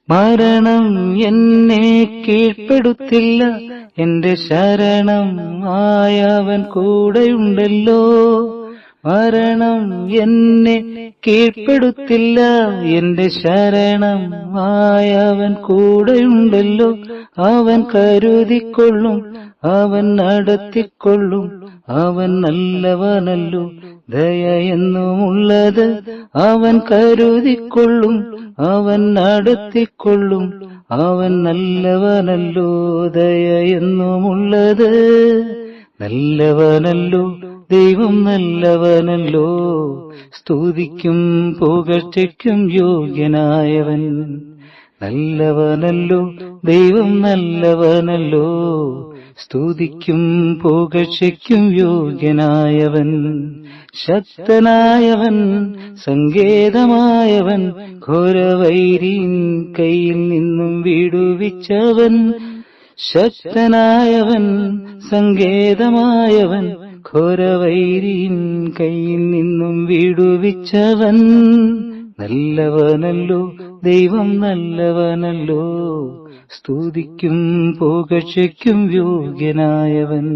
മരണം എന്നെ കീഴ്പ്പെടുത്തില്ല, എന്റെ ശരണം ആയവൻ കൂടെയുണ്ടല്ലോ. മരണം എന്നെ കീഴ്പ്പെടുത്തില്ല, എന്റെ ശരണം ആയവൻ കൂടെയുണ്ടല്ലോ. അവൻ കരുതിക്കൊള്ളും, അവൻ നടത്തിക്കൊള്ളും, അവൻ നല്ലവനല്ലോ. ദയ എന്നുമുള്ളത് അവൻ കരുതിക്കൊള്ളും, അവൻ നടത്തിക്കൊള്ളും, അവൻ നല്ലവനല്ലോ. ദയ എന്നുമുള്ളത് നല്ലവനല്ലോ, ദൈവം നല്ലവനല്ലോ. സ്തുതിക്കും പുകഴ്ചയ്ക്കും യോഗ്യനായവൻ നല്ലവനല്ലോ, ദൈവം നല്ലവനല്ലോ. സ്തുതിക്കും പുകഴ്ചയ്ക്കും യോഗ്യനായവൻ. ശക്തനായവൻ, സങ്കേതമായവൻ, ഘോരവൈരിൻ കയ്യിൽ നിന്നും വിടുവിച്ചവൻ. ശക്തനായവൻ, സങ്കേതമായവൻ, ഘോരവൈരിൻ കയ്യിൽ നിന്നും വിടുവിച്ചവൻ. നല്ലവനല്ലോ, ദൈവം നല്ലവനല്ലോ. സ്തുതിക്കും പുകഴ്ചയ്ക്കും യോഗ്യനായവൻ.